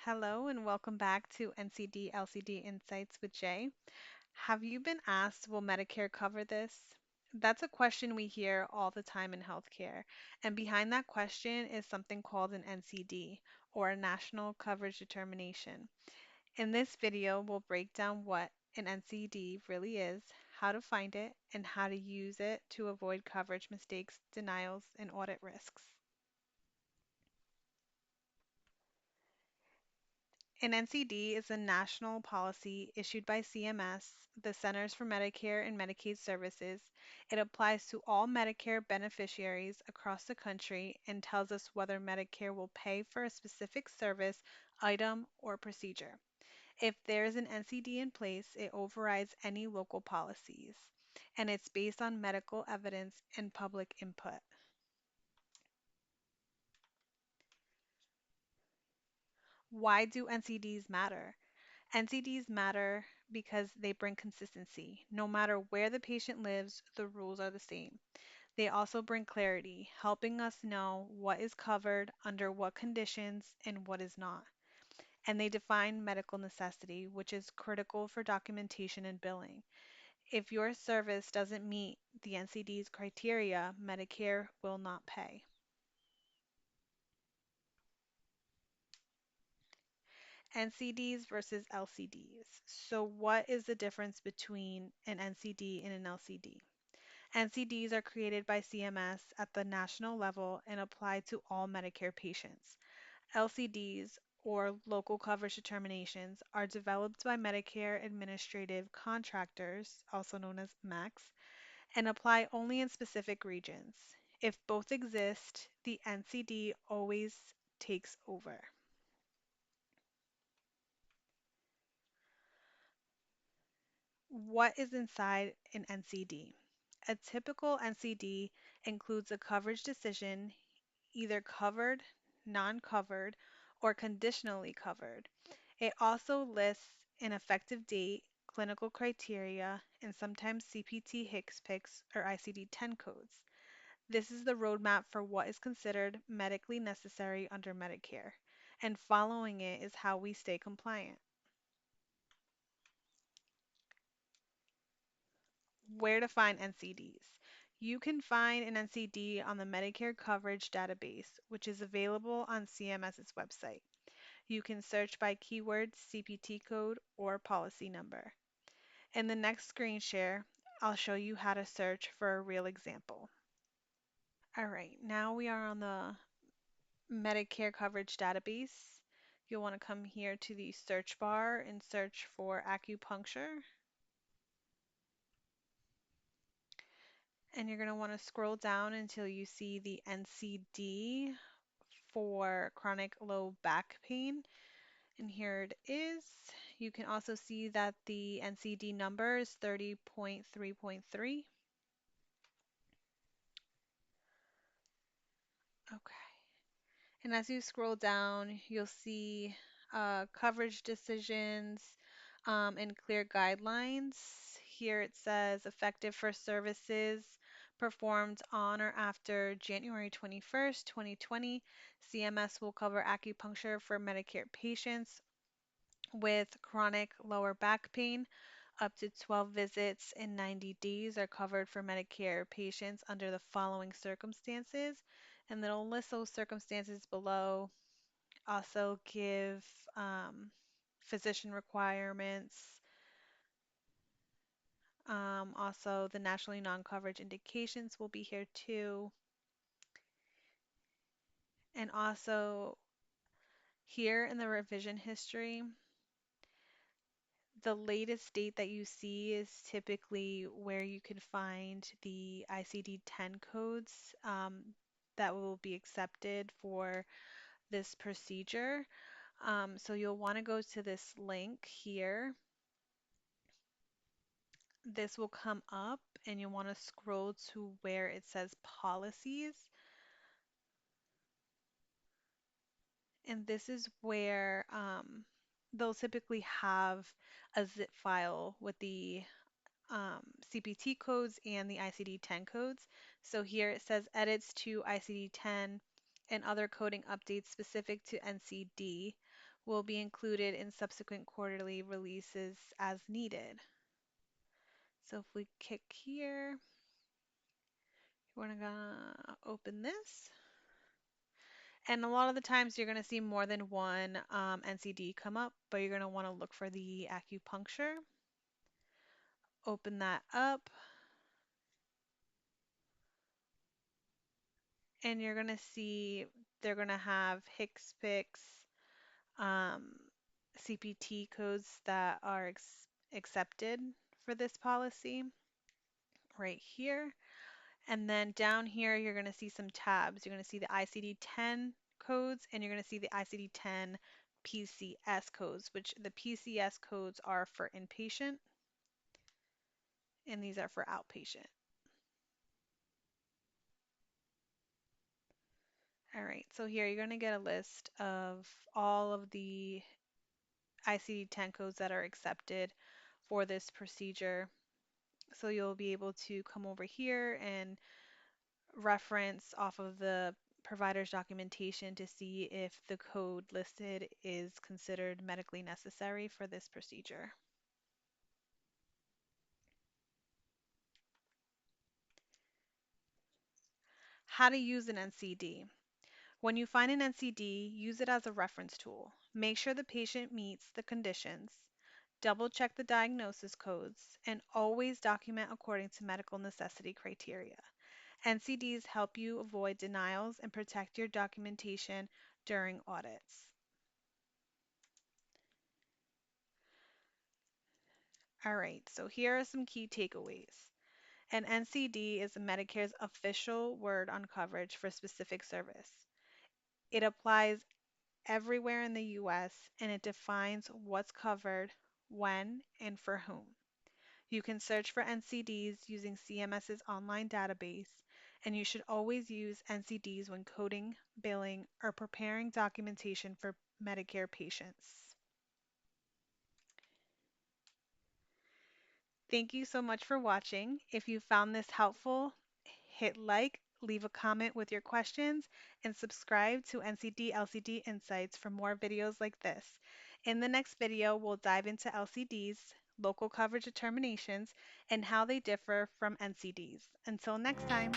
Hello and welcome back to NCD LCD Insights with Jay. Have you been asked, will Medicare cover this? That's a question we hear all the time in healthcare. And behind that question is something called an NCD, or a National Coverage Determination. In this video, we'll break down what an NCD really is, how to find it, and how to use it to avoid coverage mistakes, denials, and audit risks. An NCD is a national policy issued by CMS, the Centers for Medicare and Medicaid Services. It applies to all Medicare beneficiaries across the country and tells us whether Medicare will pay for a specific service, item, or procedure. If there is an NCD in place, it overrides any local policies, and it's based on medical evidence and public input. Why do NCDs matter? NCDs matter because they bring consistency. No matter where the patient lives, the rules are the same. They also bring clarity, helping us know what is covered, under what conditions, and what is not. And they define medical necessity, which is critical for documentation and billing. If your service doesn't meet the NCD's criteria, Medicare will not pay. NCDs versus LCDs. So, what is the difference between an NCD and an LCD? NCDs are created by CMS at the national level and apply to all Medicare patients. LCDs, or local coverage determinations, are developed by Medicare administrative contractors, also known as MACs, and apply only in specific regions. If both exist, the NCD always takes over. What is inside an NCD? A typical NCD includes a coverage decision, either covered, non-covered, or conditionally covered. It also lists an effective date, clinical criteria, and sometimes CPT HCPCS or ICD-10 codes. This is the roadmap for what is considered medically necessary under Medicare, and following it is how we stay compliant. Where to find NCDs? You can find an NCD on the Medicare Coverage Database, which is available on CMS's website. You can search by keyword, CPT code, or policy number. In the next screen share, I'll show you how to search for a real example. All right, now we are on the Medicare Coverage Database. You'll want to come here to the search bar and search for acupuncture. And you're going to want to scroll down until you see the NCD for chronic low back pain. And here it is. You can also see that the NCD number is 30.3.3. Okay. And as you scroll down, you'll see coverage decisions and clear guidelines. Here it says effective for services performed on or after January 21st, 2020. CMS will cover acupuncture for Medicare patients with chronic lower back pain. Up to 12 visits in 90 days are covered for Medicare patients under the following circumstances. And then it'll list those circumstances below. Also give physician requirements. Also, the nationally non-coverage indications will be here too. And also here in the revision history, the latest date that you see is typically where you can find the ICD-10 codes that will be accepted for this procedure. So you'll want to go to this link here. This will come up and you want to scroll to where it says policies. And this is where they'll typically have a zip file with the CPT codes and the ICD-10 codes. So here it says edits to ICD-10 and other coding updates specific to NCD, will be included in subsequent quarterly releases as needed. So if we click here, we're gonna open this. And a lot of the times you're going to see more than one NCD come up, but you're going to want to look for the acupuncture. Open that up, and you're going to see they're going to have HCPCS, um, CPT codes that are accepted for this policy right here. And then down here, you're going to see some tabs. You're going to see the ICD-10 codes, and you're going to see the ICD-10 PCS codes, which the PCS codes are for inpatient, and these are for outpatient. All right, so here you're going to get a list of all of the ICD-10 codes that are accepted for this procedure. So you'll be able to come over here and reference off of the provider's documentation to see if the code listed is considered medically necessary for this procedure. How to use an NCD. When you find an NCD, use it as a reference tool. Make sure the patient meets the conditions. Double check the diagnosis codes and always document according to medical necessity criteria. NCDs help you avoid denials and protect your documentation during audits. All right, so here are some key takeaways. An NCD is Medicare's official word on coverage for specific service. It applies everywhere in the US and it defines what's covered, when, and for whom. You can search for NCDs using CMS's online database, and you should always use NCDs when coding, billing, or preparing documentation for Medicare patients. Thank you so much for watching. If you found this helpful, hit like, leave a comment with your questions, and subscribe to NCD LCD Insights for more videos like this. In the next video, we'll dive into LCDs, local coverage determinations, and how they differ from NCDs. Until next time.